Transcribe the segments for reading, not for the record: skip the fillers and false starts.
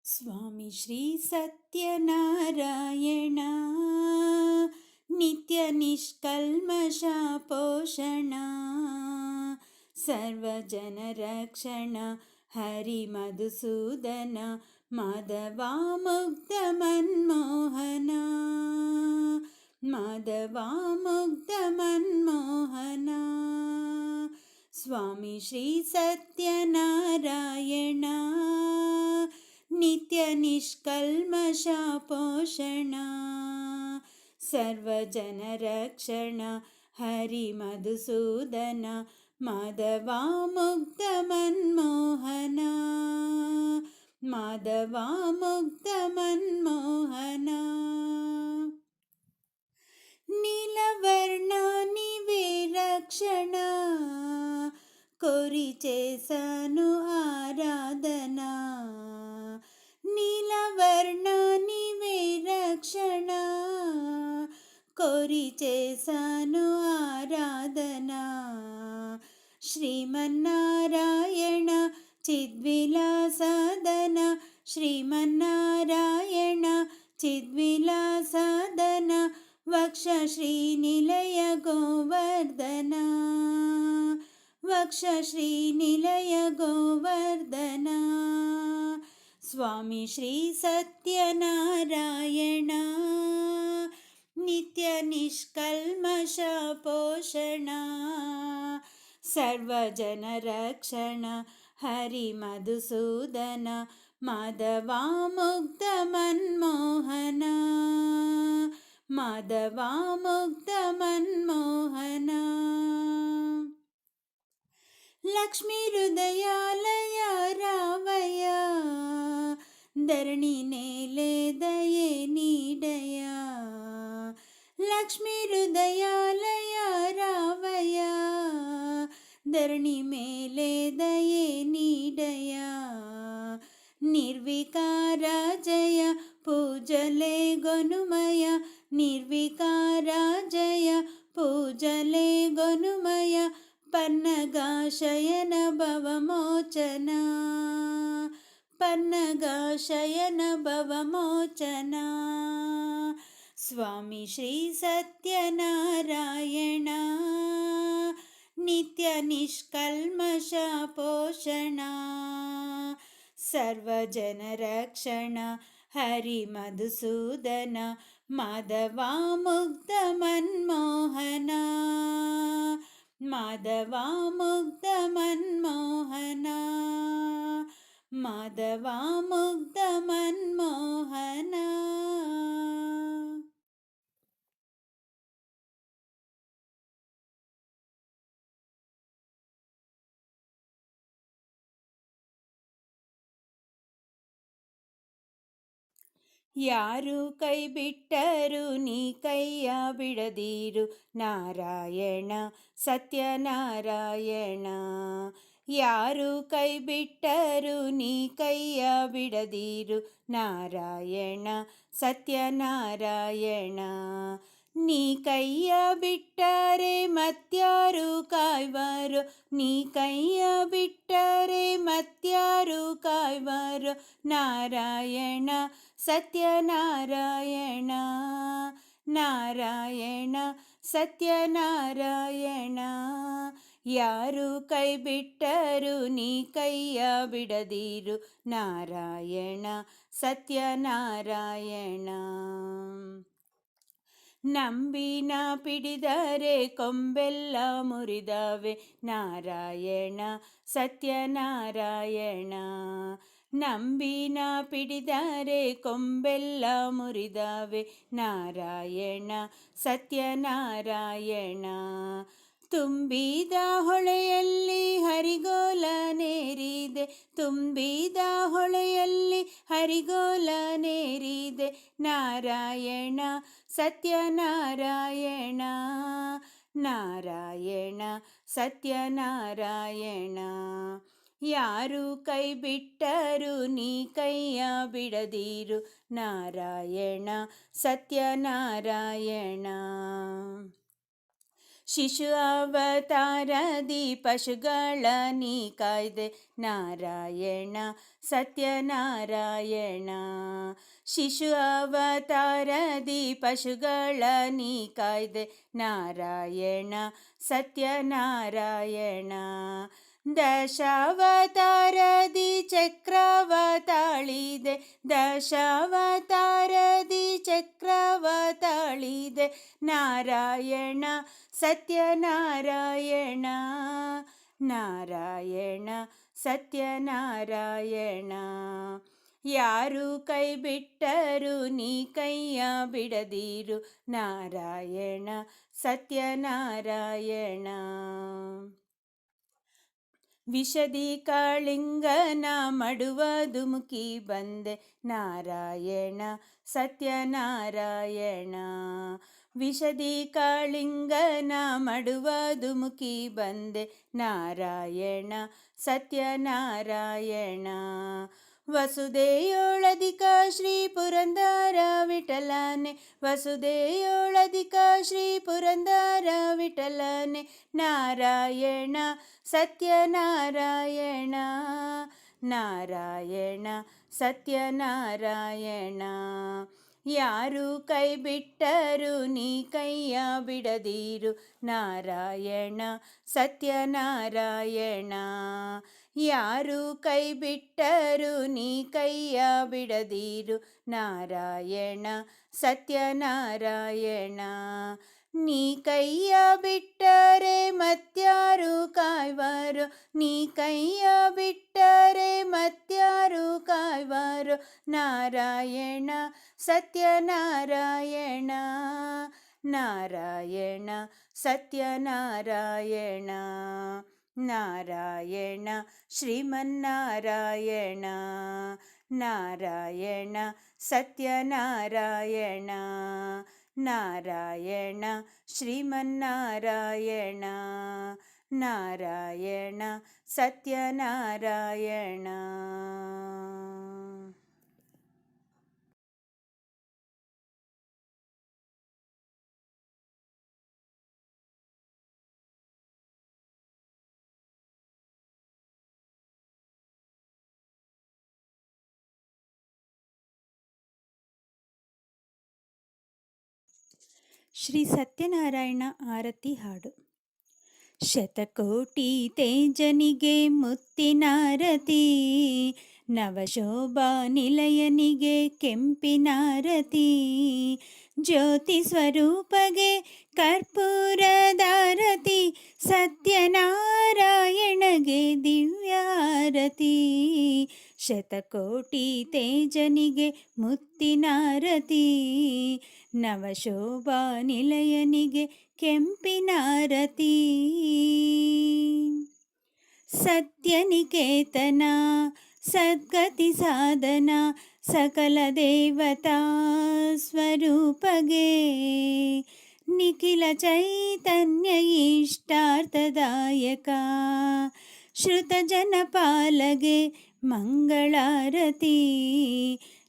ಸ್ವಾಮಿ ಶ್ರೀ ಸತ್ಯನಾರಾಯಣ ನಿತ್ಯ ನಿಷ್ಕಲ್ಮಷ ಪೋಷಣ ಸರ್ವಜನ ರಕ್ಷಣ ಹರಿ ಮಧುಸೂದನ ಮಾಧವ ಮುಗ್ಧ ಮನ್ಮೋಹನ ಮಾಧವ ಮುಗ್ಧ ಮನ್ಮೋಹನ ಸ್ವಾಮಿ ಶ್ರೀ ಸತ್ಯನಾರಾಯಣ ನಿತ್ಯ ನಿಷ್ಕಲ್ಮಷ ಪೋಷಣ ಸರ್ವಜನ ರಕ್ಷಣ ಹರಿ ಮಧುಸೂದನ ಮಾಧವ ಮುಗ್ಧ ಮನ್ಮೋಹನ ಮಾಧವ ಮುಗ್ಧ ಮನ್ಮೋಹನ ನೀಲವರ್ಣ ನಿವೇ ರಕ್ಷಣ ಕೋರಿ చేసను ఆరాధనా నీలవర్ణ నీవే రక్షణ కోరి చేసను ఆరాధనా శ్రీమన్నారాయణ చిద్విలాసదన శ్రీమన్నారాయణ చిద్విలాసదన వక్ష శ్రీనిలయ గోవర్ధన ವಕ್ಷ ಶ್ರೀನಿಲಯ ಗೋವರ್ಧನ ಸ್ವಾಮಿ ಶ್ರೀ ಸತ್ಯನಾರಾಯಣ ನಿತ್ಯ ನಿಷ್ಕಲ್ಮಷ ಪೋಷಣ ಸರ್ವಜನ ರಕ್ಷಣ ಹರಿ ಮಧುಸೂದನ ಮಾಧವ ಮುಗ್ಧ ಮನ್ಮೋಹನ ಮಾಧವ ಮುಗ್ಧ ಮನ್ಮೋಹನ ಲಕ್ಷ್ಮೀ ಹೃದಯಾಲಯ ರಾವಯ ಧರಣಿ ನೇಲೆ ದಯೆ ನೀಡಯ ಲಕ್ಷ್ಮೀ ಹೃದಯಾಲಯ ರಾವಯ ಧರಣಿ ಮೇಲೆ ದಯೆ ನೀಡಯ ನಿರ್ವಿಕಾರ ಜಯ ಪೂಜಲೆ ಗೊನುಮಯ ನಿರ್ವಿಕಾರ ಜಯ ಪೂಜಲೆ ಗೊನುಮಯ ಪನ್ನಗಾಶಯನ ಭವಮೋಚನ ಪನ್ನಗಾಶಯನ ಭವಮೋಚನ ಸ್ವಾಮಿ ಶ್ರೀ ಸತ್ಯನಾರಾಯಣ ನಿತ್ಯ ನಿಷ್ಕಲ್ಮಷ ಪೋಷಣ ಸರ್ವಜನ ರಕ್ಷಣ ಹರಿ ಮಧುಸೂದನ ಮಾಧವ ಮುಗ್ಧ ಮನ್ಮೋಹನ ಮಾಧವ ಮುಗ್ಧ ಮನ್ಮೋಹನ ಮಾಧವ ಮುಗ್ಧ ಮನ್ಮೋಹನ ಯಾರು ಕೈ ಬಿಟ್ಟರು ನೀ ಕೈಯ ಬಿಡದಿರು ನಾರಾಯಣ ಸತ್ಯನಾರಾಯಣ ಯಾರು ಕೈ ಬಿಟ್ಟರು ನೀ ಕೈಯ ಬಿಡದಿರು ನಾರಾಯಣ ಸತ್ಯನಾರಾಯಣ ನೀ ಕೈಯ ಬಿಟ್ಟರೆ ಮತ್ಯಾರು ಕಾಯ್ವರು ನೀ ಕೈಯ ಬಿಟ್ಟರೆ ಮತ್ಯಾರು ಕಾಯ್ವರು ನಾರಾಯಣ ಸತ್ಯನಾರಾಯಣ ನಾರಾಯಣ ಸತ್ಯನಾರಾಯಣ ಯಾರು ಕೈ ಬಿಟ್ಟರು ನೀ ಕೈಯ ಬಿಡದಿರು ನಾರಾಯಣ ಸತ್ಯನಾರಾಯಣ ನಂಬಿನ ಪಿಡಿದರೆ ಕೊಂಬೆಲ್ಲ ಮುರಿದವೆ ನಾರಾಯಣ ಸತ್ಯನಾರಾಯಣ ನಂಬಿನ ಪಿಡಿದರೆ ಕೊಂಬೆಲ್ಲ ಮುರಿದವೆ ನಾರಾಯಣ ಸತ್ಯನಾರಾಯಣ ತುಂಬಿದ ಹೊಳೆಯಲ್ಲಿ ಹರಿಗೋಲ ನೇರಿದೆ ತುಂಬಿದ ಹೊಳೆಯಲ್ಲಿ ಹರಿಗೋಲ ನೇರಿದೆ ನಾರಾಯಣ ಸತ್ಯನಾರಾಯಣ ನಾರಾಯಣ ಸತ್ಯನಾರಾಯಣ ಯಾರು ಕೈ ಬಿಟ್ಟರು ನೀ ಕೈಯ ಬಿಡದಿರು ನಾರಾಯಣ ಸತ್ಯನಾರಾಯಣ ಶಿಶು ಅವತಾರದಿ ಪಶುಗಳ ನೀ ಕಾಯ್ದೆ ನಾರಾಯಣ ಸತ್ಯನಾರಾಯಣ. ಶಿಶು ಅವತಾರದಿ ಪಶುಗಳ ನೀ ಕಾಯ್ದೆ ನಾರಾಯಣ ಸತ್ಯನಾರಾಯಣ. ದಶಾವತಾರದಿ ಚಕ್ರವ ತಾಳಿದೆ ದಶಾವತಾರದಿ ಚಕ್ರವ ತಾಳಿದೆ ನಾರಾಯಣ ಸತ್ಯನಾರಾಯಣ. ನಾರಾಯಣ ಸತ್ಯನಾರಾಯಣ. ಯಾರು ಕೈ ಬಿಟ್ಟರು ನೀ ಕೈಯ ಬಿಡದಿರು ನಾರಾಯಣ ಸತ್ಯನಾರಾಯಣ. ವಿಷದಿ ಕಾಳಿಂಗನ ಮಡುವ ಧುಮುಕಿ ಬಂದೆ ನಾರಾಯಣ ಸತ್ಯನಾರಾಯಣ. ವಿಷದಿ ಕಾಳಿಂಗನ ಮಡುವ ಧುಮುಕಿ ಬಂದೆ ನಾರಾಯಣ ಸತ್ಯನಾರಾಯಣ. ವಸುದೆಯೋಳಧಿಕ ಶ್ರೀ ಪುರಂದರ ವಿಠಲನೆ ವಸುದೆಯೋಳಧಿಕ ಶ್ರೀ ಪುರಂದರ ವಿಠಲನೆ ನಾರಾಯಣ ಸತ್ಯನಾರಾಯಣ. ನಾರಾಯಣ ಸತ್ಯನಾರಾಯಣ. ಯಾರು ಕೈ ಬಿಟ್ಟರು ನೀ ಕೈಯ ಬಿಡದಿರು ನಾರಾಯಣ ಸತ್ಯನಾರಾಯಣ. ಯಾರು ಕೈ ಬಿಟ್ಟರು ನೀ ಕೈಯ ಬಿಡದಿರು ನಾರಾಯಣ ಸತ್ಯನಾರಾಯಣ. ನೀ ಕೈಯ ಬಿಟ್ಟರೆ ಮತ್ಯಾರು ಕಾಯ್ವರು ನೀ ಕೈಯ ಬಿಟ್ಟರೆ ಮತ್ಯಾರು ಕಾಯ್ವರು ನಾರಾಯಣ ಸತ್ಯನಾರಾಯಣ. ನಾರಾಯಣ ಸತ್ಯನಾರಾಯಣ. ನಾರಾಯಣ ಶ್ರೀಮನ್ನಾರಾಯಣ. ನಾರಾಯಣ ಸತ್ಯನಾರಾಯಣ. ನಾರಾಯಣ ಶ್ರೀಮನ್ನಾರಾಯಣ. ನಾರಾಯಣ ಸತ್ಯನಾರಾಯಣ. ಶ್ರೀ ಸತ್ಯನಾರಾಯಣ ಆರತಿ ಹಾಡು. ಶತಕೋಟಿ ತೇಜನಿಗೆ ಮುತ್ತಿನಾರತಿ ನವಶೋಭಾ ನಿಲಯನಿಗೆ ಕೆಂಪಿನಾರತಿ ಜ್ಯೋತಿ ಸ್ವರೂಪಗೆ ಕರ್ಪೂರದಾರತಿ ಸತ್ಯನಾರಾಯಣಗೆ ದಿವ್ಯಾರತಿ. ಶತಕೋಟಿ ತೇಜನಿಗೆ ಮುತ್ತಿನಾರತಿ ನವಶೋಭಾ ನಿಲಯನಿಗೆ ಕೆಂಪಿನಾರತಿ. ಸತ್ಯನಿಕೇತನ ಸದ್ಗತಿ ಸಾಧನ ಸಕಲ ದೇವತಾ ಸ್ವರೂಪಗೆ ನಿಖಿಲ ಚೈತನ್ಯ ಇಷ್ಟಾರ್ಥದಾಯಕ ಶ್ರುತ ಜನಪಾಲಗೆ ಮಂಗಳಾರತಿ.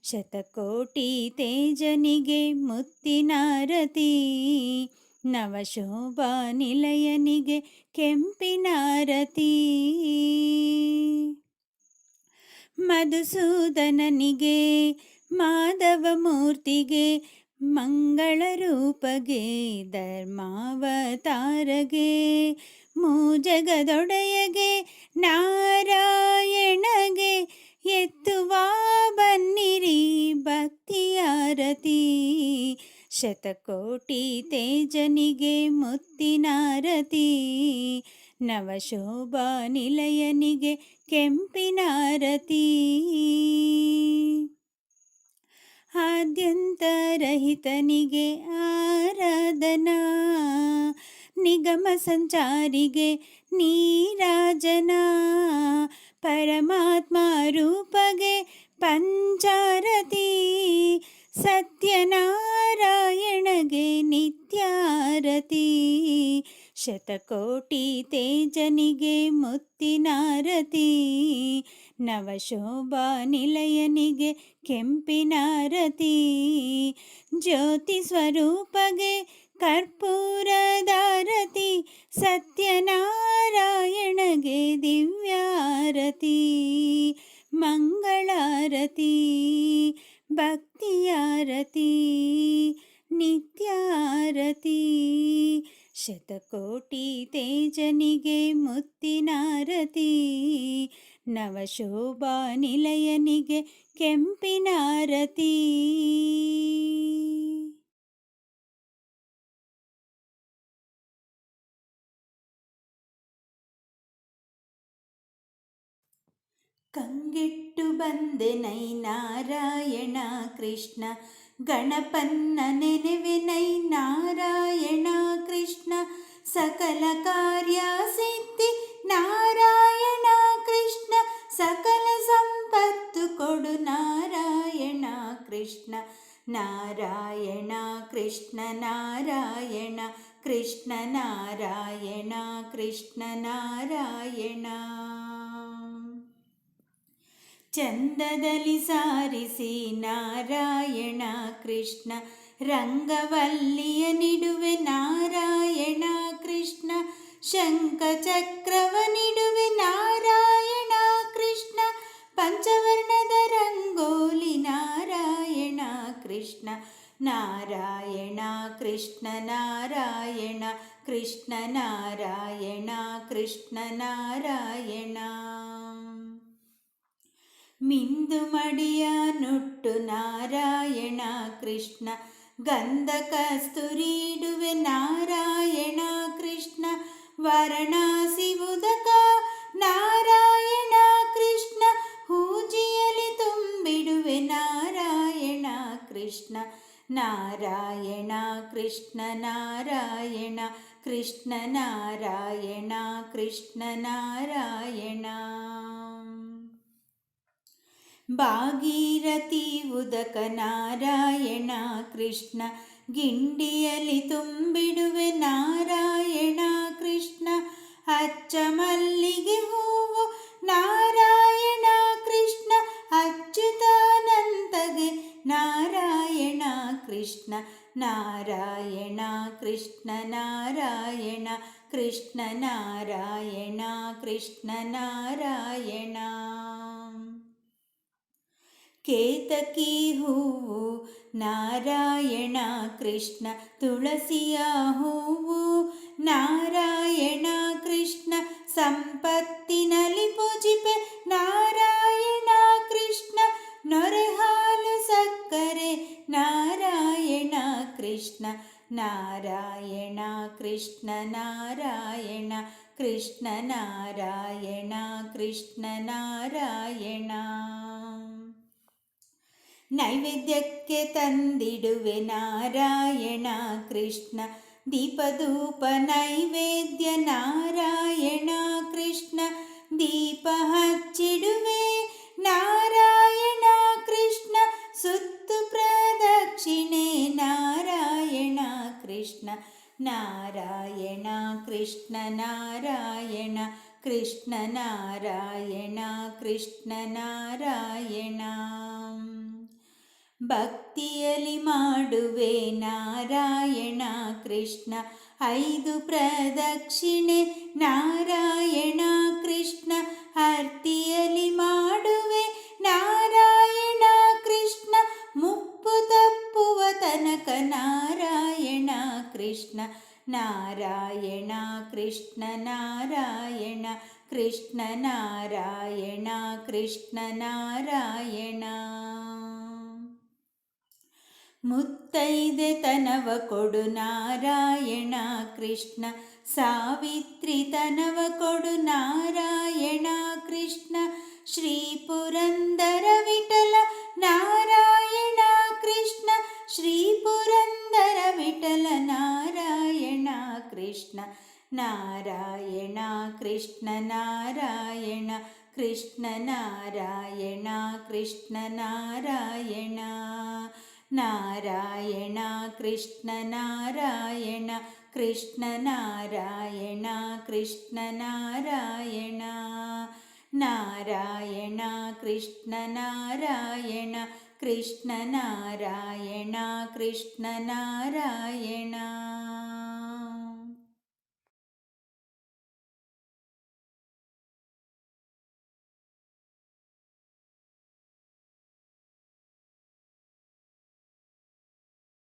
ಶತಕೋಟಿ ತೇಜನಿಗೆ ಮುತ್ತಿನಾರತಿ ನವಶೋಭಾ ನಿಲಯನಿಗೆ ಕೆಂಪಿನಾರತಿ. ಮಧುಸೂದನನಿಗೆ ಮಾಧವ ಮೂರ್ತಿಗೆ ಮಂಗಳ ರೂಪಗೆ ಧರ್ಮಾವತಾರಗೆ ಮೂಜಗದೊಡೆಯಗೆ ನಾರಾಯಣಗೆ ಎತ್ತುವ ಬನ್ನಿರಿ ಭಕ್ತಿಯಾರತಿ. ಶತಕೋಟಿ ತೇಜನಿಗೆ ಮುತ್ತಿನಾರತಿ ನವಶೋಭಾ ನಿಲಯನಿಗೆ ಕೆಂಪಿನಾರತಿ. ಆದ್ಯಂತರಹಿತನಿಗೆ ಆರಾಧನಾ ನಿಗಮ ಸಂಚಾರಿಗೆ ನೀರಾಜನಾ ಪರಮಾತ್ಮ ರೂಪಗೆ ಪಂಚಾರತಿ ಸತ್ಯನಾರಾಯಣಗೆ ನಿತ್ಯಾರತಿ. ಶತಕೋಟಿ ತೇಜನಿಗೆ ಮುತ್ತಿನಾರತಿ ನವಶೋಭಾ ನಿಲಯನಿಗೆ ಕೆಂಪಿನಾರತಿ ಜ್ಯೋತಿ ಸ್ವರೂಪಗೆ ಕರ್ಪೂರದಾರತಿ ಸತ್ಯನಾರಾಯಣಗೆ ದಿವ್ಯಾರತಿ ಮಂಗಳಾರತಿ ಭಕ್ತಿಯಾರತಿ ನಿತ್ಯಾರತಿ ಶತಕೋಟಿ ತೇಜನಿಗೆ ಮುತ್ತಿನಾರತಿ ನವಶೋಭಾ ನಿಲಯನಿಗೆ ಕೆಂಪಿನಾರತಿ. ಕಂಗೆಟ್ಟು ಬಂದೆನೈ ನಾರಾಯಣ ಕೃಷ್ಣ ಗಣಪನ್ನ ನೆನೆವೆನೈ ನಾರಾಯಣ ಕೃಷ್ಣ ಸಕಲ ಕಾರ್ಯ ಸಿದ್ಧಿ ನಾರಾಯಣ ಕೃಷ್ಣ ಸಕಲ ಸಂಪತ್ತು ಕೊಡು ನಾರಾಯಣ ಕೃಷ್ಣ ನಾರಾಯಣ ಕೃಷ್ಣ ನಾರಾಯಣ ಕೃಷ್ಣ ನಾರಾಯಣ ಕೃಷ್ಣ ನಾರಾಯಣ. ಚಂದದಲ್ಲಿ ಸಾರಿಸಿ ನಾರಾಯಣ ಕೃಷ್ಣ ರಂಗವಲ್ಲಿಯ ನಿಡುವೆ ನಾರಾಯಣ ಕೃಷ್ಣ ಶಂಖ ಚಕ್ರವ ನಿಡುವೆ ನಾರಾಯಣ ಕೃಷ್ಣ ಪಂಚವರ್ಣದ ರಂಗೋಲಿ ನಾರಾಯಣ ಕೃಷ್ಣ ನಾರಾಯಣ ಕೃಷ್ಣ ನಾರಾಯಣ ಕೃಷ್ಣ ನಾರಾಯಣ ಕೃಷ್ಣ ನಾರಾಯಣ. ಮಿಂದು ಮಡಿಯ ನುಟ್ಟು ನಾರಾಯಣ ಕೃಷ್ಣ ಗಂಧ ಕಸ್ತೂರಿ ಇಡುವೆ ನಾರಾಯಣ ಕೃಷ್ಣ ವಾರಣಾಸಿ ಉದಕ ನಾರಾಯಣ ಕೃಷ್ಣ ಹೂಜಿಯಲಿ ತುಂಬಿಡುವೆ ನಾರಾಯಣ ಕೃಷ್ಣ ನಾರಾಯಣ ಕೃಷ್ಣ ನಾರಾಯಣ ಕೃಷ್ಣ ನಾರಾಯಣ ಕೃಷ್ಣ ನಾರಾಯಣ. ಭಾಗೀರಥಿ ಉದಕ ನಾರಾಯಣ ಕೃಷ್ಣ ಗಿಂಡಿಯಲ್ಲಿ ತುಂಬಿಡುವೆ ನಾರಾಯಣ ಕೃಷ್ಣ ಅಚ್ಚ ಮಲ್ಲಿಗೆ ಹೂವು ನಾರಾಯಣ ಕೃಷ್ಣ ಅಚ್ಯುತಾನಂದಗೆ ನಾರಾಯಣ ಕೃಷ್ಣ ನಾರಾಯಣ ಕೃಷ್ಣ ನಾರಾಯಣ ಕೃಷ್ಣ ನಾರಾಯಣ ಕೃಷ್ಣ ನಾರಾಯಣ. ಕೇತಕಿ ಹೂವು ನಾರಾಯಣ ಕೃಷ್ಣ ತುಳಸಿಯ ಹೂವು ನಾರಾಯಣ ಕೃಷ್ಣ ಸಂಪತ್ತಿನಲ್ಲಿ ಪೂಜಿಪೆ ನಾರಾಯಣ ಕೃಷ್ಣ ನೊರೆ ಹಾಲು ಸಕ್ಕರೆ ನಾರಾಯಣ ಕೃಷ್ಣ ನಾರಾಯಣ ಕೃಷ್ಣ ನಾರಾಯಣ ಕೃಷ್ಣ ನಾರಾಯಣ ಕೃಷ್ಣ ನಾರಾಯಣ. ನೈವೇದ್ಯಕ್ಕೆ ತಂದಿಡುವೆ ನಾರಾಯಣ ಕೃಷ್ಣ ದೀಪಧೂಪ ನೈವೇದ್ಯ ನಾರಾಯಣ ಕೃಷ್ಣ ದೀಪ ಹಚ್ಚಿಡುವೆ ನಾರಾಯಣ ಕೃಷ್ಣ ಸುತ್ತು ಪ್ರದಕ್ಷಿಣೆ ನಾರಾಯಣ ಕೃಷ್ಣ ನಾರಾಯಣ ಕೃಷ್ಣ ನಾರಾಯಣ ಕೃಷ್ಣ ನಾರಾಯಣ ಕೃಷ್ಣ ನಾರಾಯಣ. ಭಕ್ತಿಯಲ್ಲಿ ಮಾಡುವೆ ನಾರಾಯಣ ಕೃಷ್ಣ 5 ಪ್ರದಕ್ಷಿಣೆ ನಾರಾಯಣ ಕೃಷ್ಣ ಆರ್ತಿಯಲ್ಲಿ ಮಾಡುವೆ ನಾರಾಯಣ ಕೃಷ್ಣ ಮುಪ್ಪು ತಪ್ಪುವ ತನಕ ನಾರಾಯಣ ಕೃಷ್ಣ ನಾರಾಯಣ ಕೃಷ್ಣ ನಾರಾಯಣ ಕೃಷ್ಣ ನಾರಾಯಣ ಕೃಷ್ಣ ನಾರಾಯಣ. ಮುತ್ತೈದೆ ತನವ ಕೊಡು ನಾರಾಯಣ ಕೃಷ್ಣ ಸಾವಿತ್ರಿ ತನವ ಕೊಡು ನಾರಾಯಣ ಕೃಷ್ಣ ಶ್ರೀ ಪುರಂದರ ವಿಠಲ ನಾರಾಯಣ ಕೃಷ್ಣ ಶ್ರೀ ಪುರಂದರ ವಿಠಲ ನಾರಾಯಣ ಕೃಷ್ಣ ನಾರಾಯಣ ಕೃಷ್ಣ ನಾರಾಯಣ ಕೃಷ್ಣ ನಾರಾಯಣ ಕೃಷ್ಣ ನಾರಾಯಣ ನಾರಾಯಣ ಕೃಷ್ಣ ನಾರಾಯಣ ಕೃಷ್ಣ ನಾರಾಯಣ ಕೃಷ್ಣ ನಾರಾಯಣ ನಾರಾಯಣ ಕೃಷ್ಣ ನಾರಾಯಣ ಕೃಷ್ಣ ನಾರಾಯಣ ಕೃಷ್ಣ ನಾರಾಯಣ.